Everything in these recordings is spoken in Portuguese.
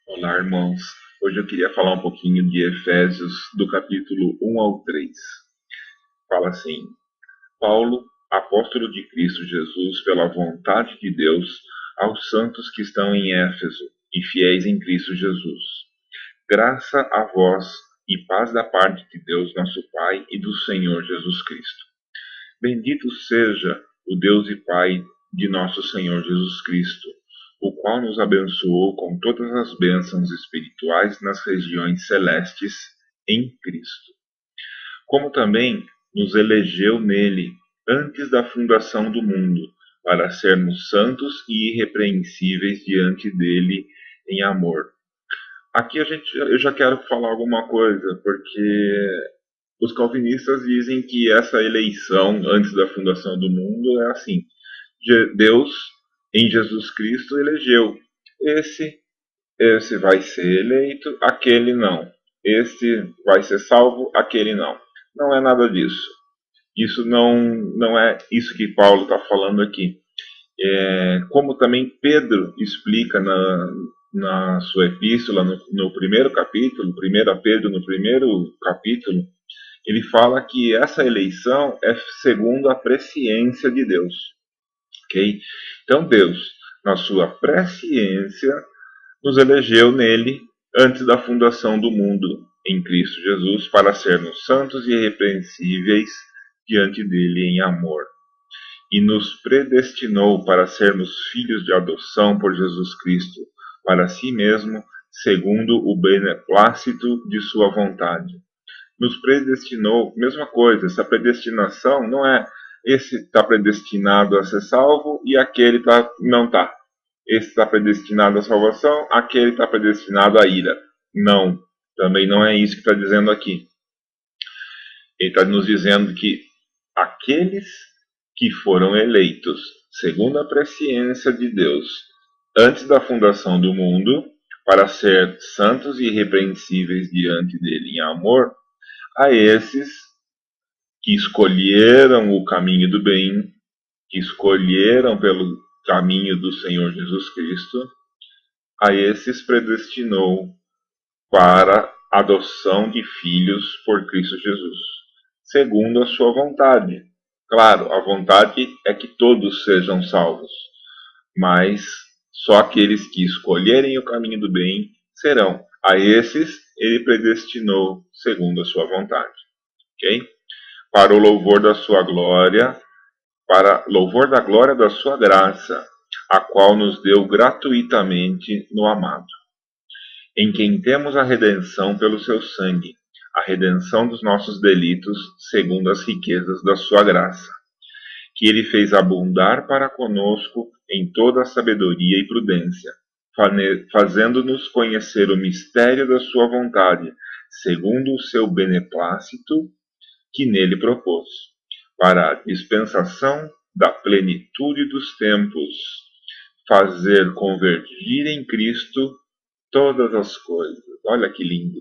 Olá, irmãos. Hoje eu queria falar um pouquinho de Efésios, do capítulo 1 ao 3. Fala assim: Paulo, apóstolo de Cristo Jesus, pela vontade de Deus, aos santos que estão em Éfeso e fiéis em Cristo Jesus. Graça a vós e paz da parte de Deus, nosso Pai, e do Senhor Jesus Cristo. Bendito seja o Deus e Pai de nosso Senhor Jesus Cristo, o qual nos abençoou com todas as bênçãos espirituais nas regiões celestes em Cristo, como também nos elegeu nele antes da fundação do mundo, para sermos santos e irrepreensíveis diante dele em amor. Aqui eu já quero falar alguma coisa, porque os calvinistas dizem que essa eleição antes da fundação do mundo é assim: Deus em Jesus Cristo elegeu esse, esse vai ser eleito, aquele não. Este vai ser salvo, aquele não. Não é nada disso. Isso não é isso que Paulo está falando aqui. Como também Pedro explica na sua epístola, no primeiro capítulo, 1 Pedro, no primeiro capítulo, ele fala que essa eleição é segundo a presciência de Deus, ok? Então Deus, na sua presciência, nos elegeu nele antes da fundação do mundo, em Cristo Jesus, para sermos santos e irrepreensíveis diante dele em amor. E nos predestinou para sermos filhos de adoção por Jesus Cristo, para si mesmo, segundo o beneplácito de sua vontade. Nos predestinou, mesma coisa, essa predestinação não é esse está predestinado a ser salvo e aquele não está. Esse está predestinado à salvação, aquele está predestinado à ira. Não, também não é isso que está dizendo aqui. Ele está nos dizendo que aqueles que foram eleitos segundo a presciência de Deus antes da fundação do mundo, para ser santos e irrepreensíveis diante dele em amor, a esses que escolheram o caminho do bem, que escolheram pelo caminho do Senhor Jesus Cristo, a esses predestinou para adoção de filhos por Cristo Jesus, segundo a sua vontade. Claro, a vontade é que todos sejam salvos, mas só aqueles que escolherem o caminho do bem serão. A esses ele predestinou segundo a sua vontade, ok? Para o louvor da sua glória, para louvor da glória da sua graça, a qual nos deu gratuitamente no amado, em quem temos a redenção pelo seu sangue, a redenção dos nossos delitos, segundo as riquezas da sua graça, que ele fez abundar para conosco em toda a sabedoria e prudência, fazendo-nos conhecer o mistério da sua vontade, segundo o seu beneplácito que nele propôs, para a dispensação da plenitude dos tempos, fazer convergir em Cristo todas as coisas. Olha que lindo!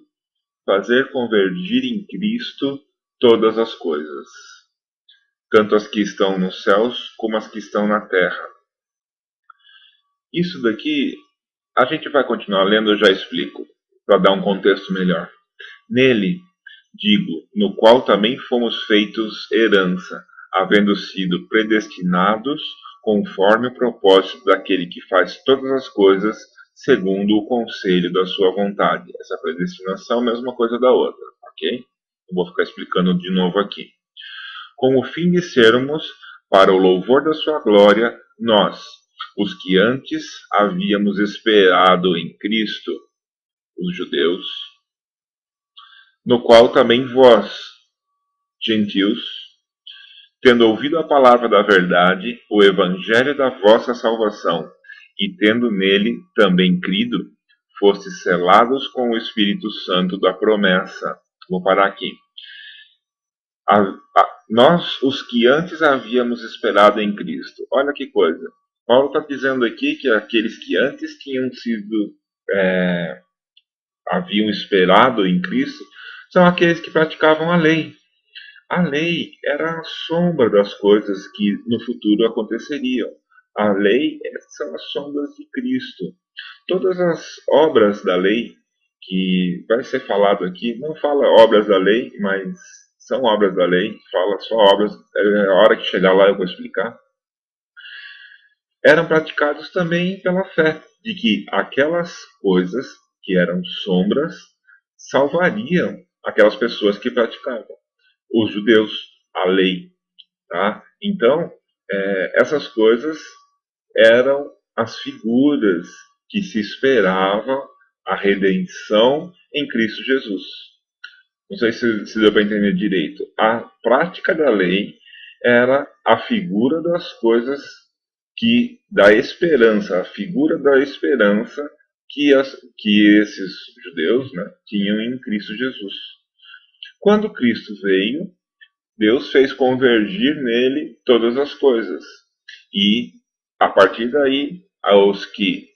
Fazer convergir em Cristo todas as coisas, tanto as que estão nos céus como as que estão na terra. Isso daqui a gente vai continuar lendo, eu já explico, para dar um contexto melhor. Nele, digo, no qual também fomos feitos herança, havendo sido predestinados conforme o propósito daquele que faz todas as coisas segundo o conselho da sua vontade. Essa predestinação é a mesma coisa da outra, ok? Eu vou ficar explicando de novo aqui. Com o fim de sermos, para o louvor da sua glória, nós, os que antes havíamos esperado em Cristo, os judeus, no qual também vós, gentios, tendo ouvido a palavra da verdade, o evangelho da vossa salvação, e tendo nele também crido, fostes selados com o Espírito Santo da promessa. Vou parar aqui. Nós, os que antes havíamos esperado em Cristo. Olha que coisa. Paulo está dizendo aqui que aqueles que antes tinham sido, haviam esperado em Cristo, são aqueles que praticavam a lei. A lei era a sombra das coisas que no futuro aconteceriam. A lei são as sombras de Cristo. Todas as obras da lei que vai ser falado aqui, não fala obras da lei, mas são obras da lei, fala só obras, a hora que chegar lá eu vou explicar, eram praticados também pela fé, de que aquelas coisas que eram sombras salvariam aquelas pessoas que praticavam. Os judeus, a lei, tá? Então, essas coisas eram as figuras que se esperava a redenção em Cristo Jesus. Não sei se deu para entender direito. A prática da lei era a figura das coisas que da esperança, a figura da esperança que esses judeus, né, tinham em Cristo Jesus. Quando Cristo veio, Deus fez convergir nele todas as coisas. E, a partir daí, aos que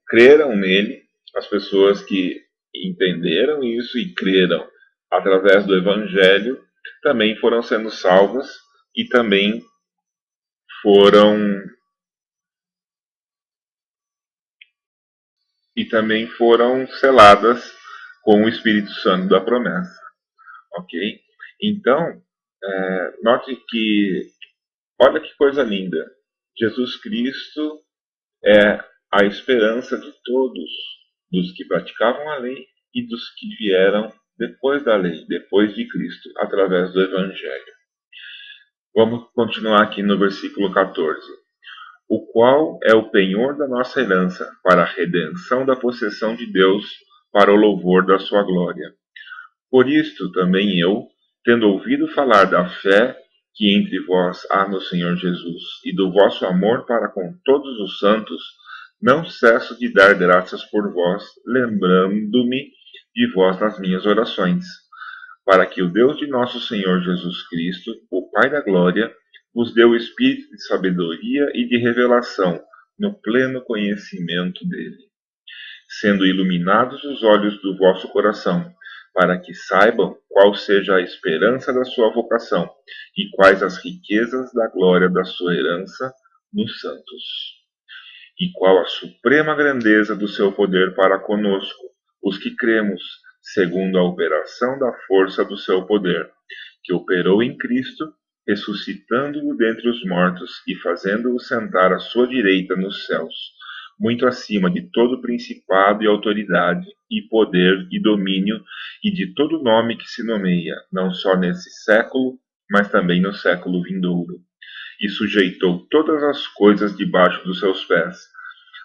creram nele, as pessoas que entenderam isso e creram através do Evangelho, também foram sendo salvas e foram também foram seladas com o Espírito Santo da promessa, ok? Então, note que, olha que coisa linda, Jesus Cristo é a esperança de todos, dos que praticavam a lei e dos que vieram depois da lei, depois de Cristo, através do Evangelho. Vamos continuar aqui no versículo 14. O qual é o penhor da nossa herança, para a redenção da possessão de Deus, para o louvor da sua glória. Por isto também eu, tendo ouvido falar da fé que entre vós há no Senhor Jesus, e do vosso amor para com todos os santos, não cesso de dar graças por vós, lembrando-me de vós nas minhas orações, para que o Deus de nosso Senhor Jesus Cristo, o Pai da glória, vos dê o espírito de sabedoria e de revelação, no pleno conhecimento dele, sendo iluminados os olhos do vosso coração, para que saibam qual seja a esperança da sua vocação e quais as riquezas da glória da sua herança nos santos, e qual a suprema grandeza do seu poder para conosco, os que cremos, segundo a operação da força do seu poder, que operou em Cristo, ressuscitando-o dentre os mortos e fazendo-o sentar à sua direita nos céus, muito acima de todo principado e autoridade, e poder e domínio, e de todo nome que se nomeia, não só nesse século, mas também no século vindouro. E sujeitou todas as coisas debaixo dos seus pés,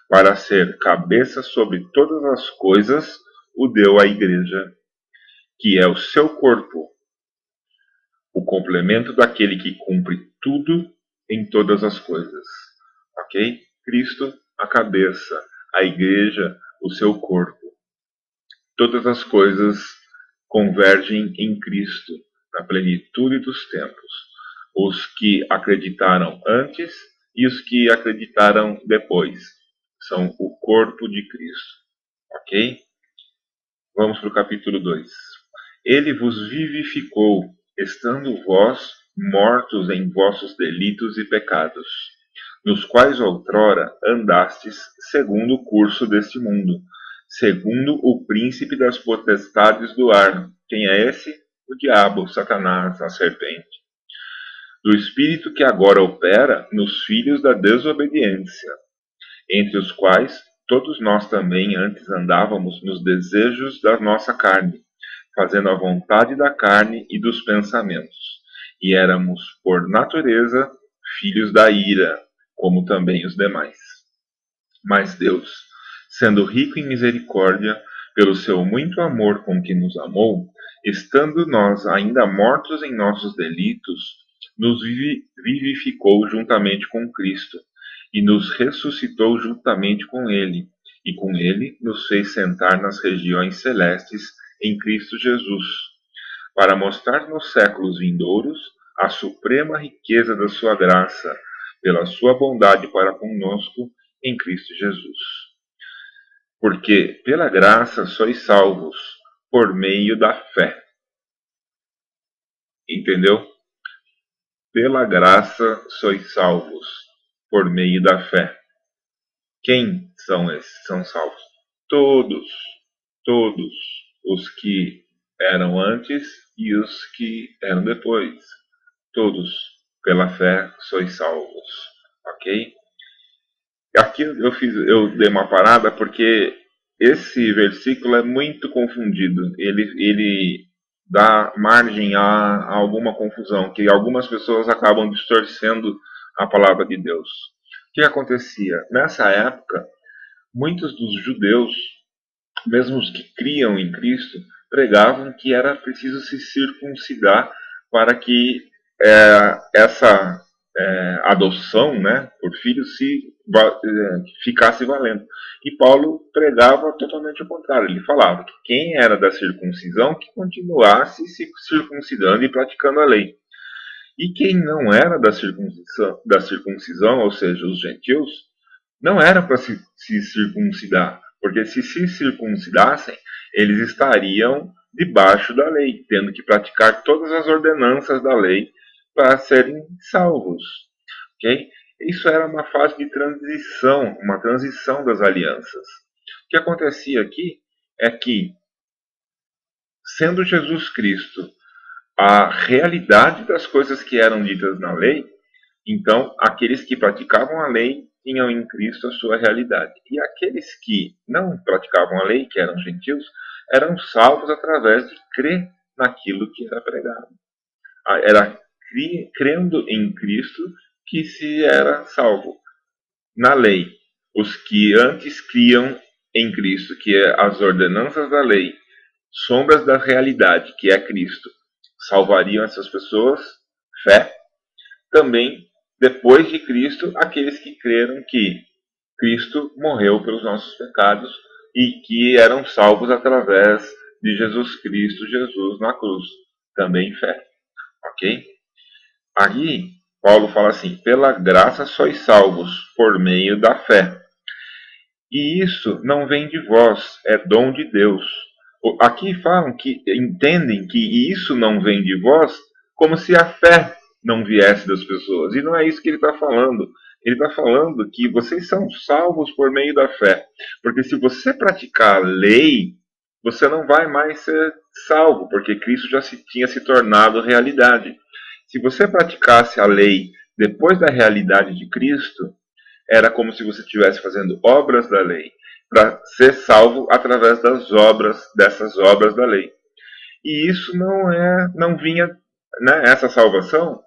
para ser cabeça sobre todas as coisas, o deu à igreja, que é o seu corpo, o complemento daquele que cumpre tudo em todas as coisas. Ok? Cristo, a cabeça, a igreja, o seu corpo. Todas as coisas convergem em Cristo, na plenitude dos tempos. Os que acreditaram antes e os que acreditaram depois são o corpo de Cristo. Ok? Vamos para o capítulo 2. Ele vos vivificou, estando vós mortos em vossos delitos e pecados, nos quais outrora andastes segundo o curso deste mundo, segundo o príncipe das potestades do ar. Quem é esse? O diabo, Satanás, a serpente. Do espírito que agora opera nos filhos da desobediência, entre os quais todos nós também antes andávamos nos desejos da nossa carne, fazendo a vontade da carne e dos pensamentos, e éramos, por natureza, filhos da ira, como também os demais. Mas Deus, sendo rico em misericórdia, pelo seu muito amor com que nos amou, estando nós ainda mortos em nossos delitos, nos vivificou juntamente com Cristo, e nos ressuscitou juntamente com Ele, e com Ele nos fez sentar nas regiões celestes em Cristo Jesus, para mostrar nos séculos vindouros a suprema riqueza da sua graça, pela sua bondade para conosco em Cristo Jesus. Porque pela graça sois salvos, por meio da fé. Entendeu? Pela graça sois salvos, por meio da fé. Quem são esses, são salvos? Todos, todos os que eram antes e os que eram depois. Todos, pela fé, sois salvos. Ok? Aqui eu dei uma parada porque esse versículo é muito confundido. Ele dá margem a alguma confusão, que algumas pessoas acabam distorcendo a palavra de Deus. O que acontecia? Nessa época, muitos dos judeus, mesmo os que criam em Cristo, pregavam que era preciso se circuncidar para que essa adoção, né, por filhos ficasse valendo. E Paulo pregava totalmente o contrário. Ele falava que quem era da circuncisão que continuasse se circuncidando e praticando a lei. E quem não era da circuncisão, ou seja, os gentios, não era para se circuncidar, porque se circuncidassem, eles estariam debaixo da lei, tendo que praticar todas as ordenanças da lei para serem salvos. Okay? Isso era uma fase de transição, uma transição das alianças. O que acontecia aqui é que, sendo Jesus Cristo a realidade das coisas que eram ditas na lei, então aqueles que praticavam a lei tinham em Cristo a sua realidade. E aqueles que não praticavam a lei, que eram gentios, eram salvos através de crer naquilo que era pregado. Era crendo em Cristo que se era salvo. Na lei, os que antes criam em Cristo, que é as ordenanças da lei, sombras da realidade, que é Cristo, salvariam essas pessoas, fé. Também, depois de Cristo, aqueles que creram que Cristo morreu pelos nossos pecados e que eram salvos através de Jesus Cristo, Jesus na cruz. Também fé. Ok? Aqui, Paulo fala assim: pela graça sois salvos, por meio da fé. E isso não vem de vós, é dom de Deus. Aqui falam que entendem que isso não vem de vós, como se a fé não viesse das pessoas. E não é isso que ele está falando. Ele está falando que vocês são salvos por meio da fé. Porque se você praticar a lei, você não vai mais ser salvo, porque Cristo já tinha se tornado realidade. Se você praticasse a lei depois da realidade de Cristo, era como se você estivesse fazendo obras da lei, para ser salvo através dessas obras da lei. E isso não vinha, né, essa salvação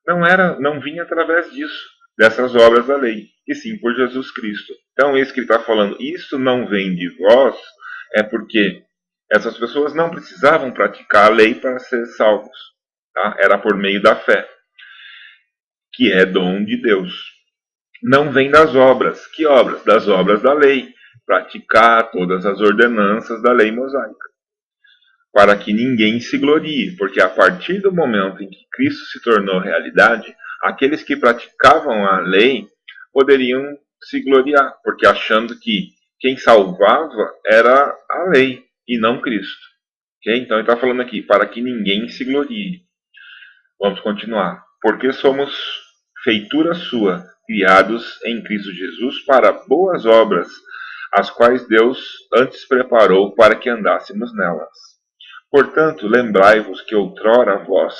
não vinha através disso, dessas obras da lei, e sim por Jesus Cristo. Então, isso que ele está falando, isso não vem de vós, é porque essas pessoas não precisavam praticar a lei para ser salvos. Tá? Era por meio da fé, que é dom de Deus. Não vem das obras. Que obras? Das obras da lei. Praticar todas as ordenanças da lei mosaica. Para que ninguém se glorie, porque a partir do momento em que Cristo se tornou realidade, aqueles que praticavam a lei poderiam se gloriar, porque achando que quem salvava era a lei e não Cristo. Okay? Então ele está falando aqui, para que ninguém se glorie. Vamos continuar. Porque somos feitura sua, criados em Cristo Jesus para boas obras, as quais Deus antes preparou para que andássemos nelas. Portanto, lembrai-vos que outrora vós,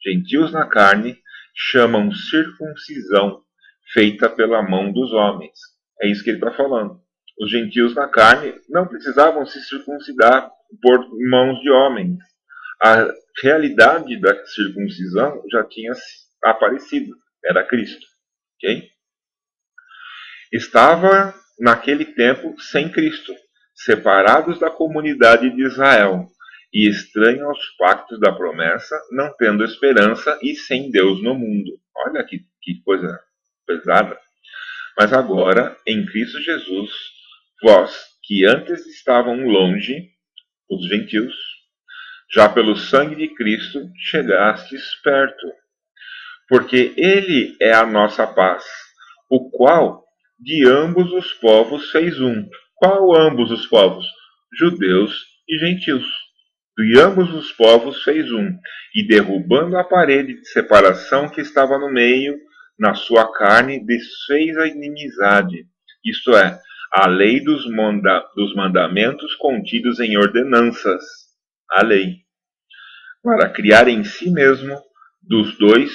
gentios na carne, chamam circuncisão, feita pela mão dos homens. É isso que ele está falando. Os gentios na carne não precisavam se circuncidar por mãos de homens. A realidade da circuncisão já tinha aparecido. Era Cristo. Okay? Estava, naquele tempo, sem Cristo, separados da comunidade de Israel, e estranho aos pactos da promessa, não tendo esperança e sem Deus no mundo. Olha que coisa pesada. Mas agora, em Cristo Jesus, vós, que antes estavam longe, os gentios, já pelo sangue de Cristo chegastes perto. Porque ele é a nossa paz, o qual de ambos os povos fez um. Qual ambos os povos? Judeus e gentios. De ambos os povos fez um, e derrubando a parede de separação que estava no meio, na sua carne desfez a inimizade, isto é, a lei dos mandamentos contidos em ordenanças, a lei, para criar em si mesmo dos dois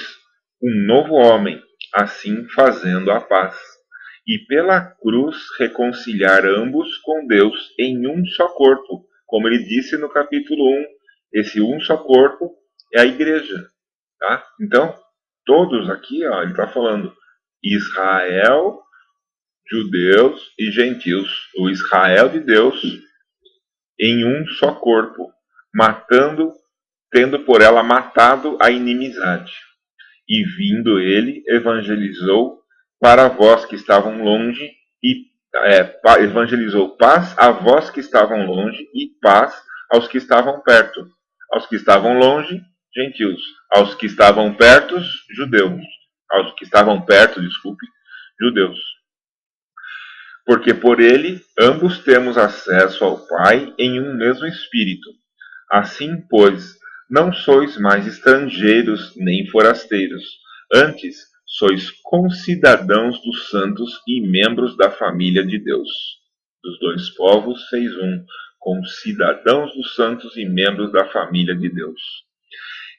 um novo homem, assim fazendo a paz, e pela cruz reconciliar ambos com Deus em um só corpo, como ele disse no capítulo 1, esse um só corpo é a igreja, tá? Então, todos aqui, ó, ele está falando Israel, judeus e gentios, o Israel de Deus em um só corpo, matando, tendo por ela matado a inimizade. E vindo ele, evangelizou para vós que estavam longe, e evangelizou paz a vós que estavam longe, e paz aos que estavam perto. Aos que estavam longe, gentios. Aos que estavam perto, judeus. Aos que estavam perto, desculpe, judeus. Porque por ele ambos temos acesso ao Pai em um mesmo Espírito. Assim, pois, não sois mais estrangeiros nem forasteiros, antes sois concidadãos dos santos e membros da família de Deus. Dos dois povos fez um, concidadãos dos santos e membros da família de Deus.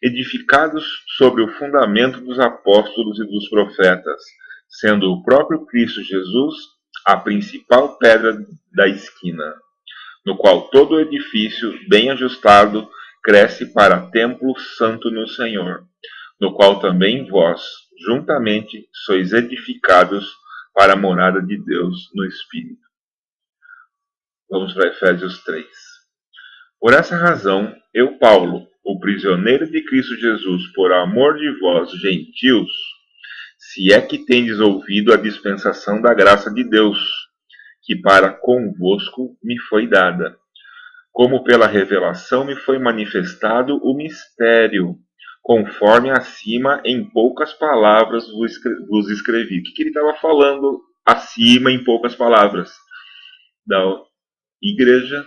Edificados sobre o fundamento dos apóstolos e dos profetas, sendo o próprio Cristo Jesus a principal pedra da esquina, no qual todo o edifício, bem ajustado, cresce para templo santo no Senhor, no qual também vós, juntamente, sois edificados para a morada de Deus no Espírito. Vamos para Efésios 3. Por essa razão, eu, Paulo, o prisioneiro de Cristo Jesus, por amor de vós, gentios, se é que tendes ouvido a dispensação da graça de Deus, que para convosco me foi dada, como pela revelação me foi manifestado o mistério, conforme acima em poucas palavras vos escrevi. O que ele estava falando acima em poucas palavras? Da igreja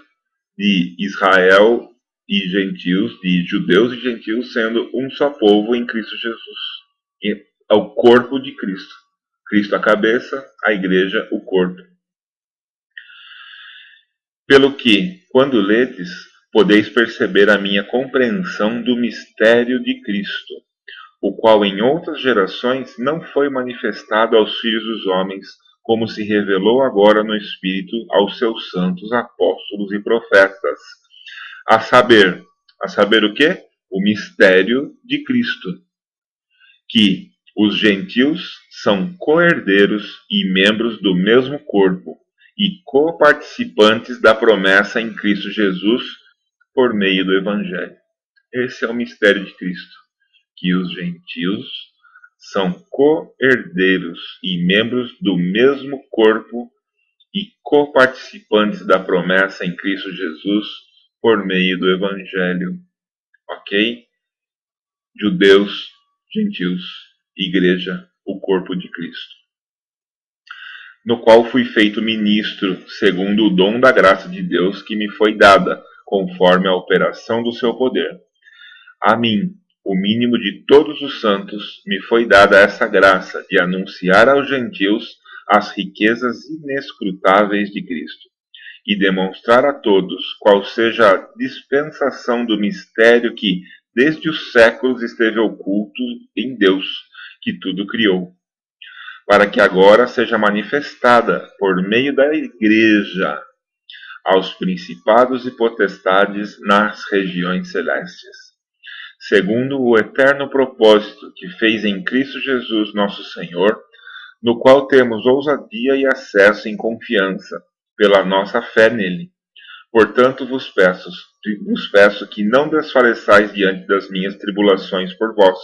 de Israel e gentios, de judeus e gentios, sendo um só povo em Cristo Jesus. E é o corpo de Cristo. Cristo a cabeça, a igreja o corpo. Pelo que, quando ledes, podeis perceber a minha compreensão do mistério de Cristo, o qual em outras gerações não foi manifestado aos filhos dos homens, como se revelou agora no Espírito aos seus santos apóstolos e profetas. A saber o quê? O mistério de Cristo, que os gentios são co-herdeiros e membros do mesmo corpo, e coparticipantes da promessa em Cristo Jesus por meio do Evangelho. Esse é o mistério de Cristo, que os gentios são co-herdeiros e membros do mesmo corpo e coparticipantes da promessa em Cristo Jesus por meio do Evangelho. Ok? Judeus, gentios, igreja, o corpo de Cristo, no qual fui feito ministro, segundo o dom da graça de Deus que me foi dada, conforme a operação do seu poder. A mim, o mínimo de todos os santos, me foi dada essa graça de anunciar aos gentios as riquezas inescrutáveis de Cristo, e demonstrar a todos qual seja a dispensação do mistério que, desde os séculos, esteve oculto em Deus, que tudo criou, para que agora seja manifestada por meio da Igreja aos principados e potestades nas regiões celestes, segundo o eterno propósito que fez em Cristo Jesus nosso Senhor, no qual temos ousadia e acesso em confiança, pela nossa fé nele. Portanto vos peço que não desfaleçais diante das minhas tribulações por vós,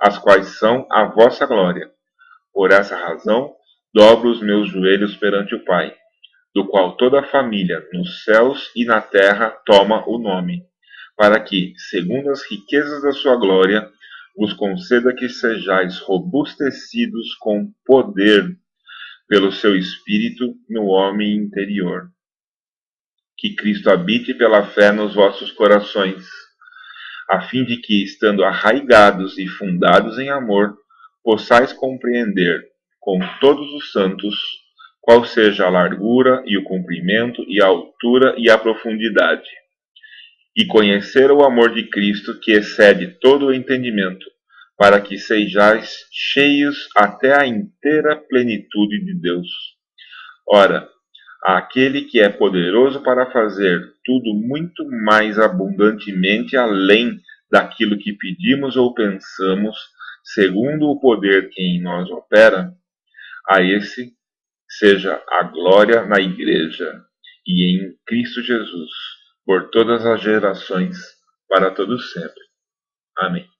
as quais são a vossa glória. Por essa razão, dobro os meus joelhos perante o Pai, do qual toda a família, nos céus e na terra, toma o nome, para que, segundo as riquezas da sua glória, vos conceda que sejais robustecidos com poder pelo seu Espírito no homem interior. Que Cristo habite pela fé nos vossos corações, a fim de que, estando arraigados e fundados em amor, possais compreender com todos os santos qual seja a largura e o comprimento e a altura e a profundidade. E conhecer o amor de Cristo que excede todo o entendimento, para que sejais cheios até a inteira plenitude de Deus. Ora, aquele que é poderoso para fazer tudo muito mais abundantemente além daquilo que pedimos ou pensamos, segundo o poder que em nós opera, a esse seja a glória na Igreja e em Cristo Jesus, por todas as gerações, para todos sempre. Amém.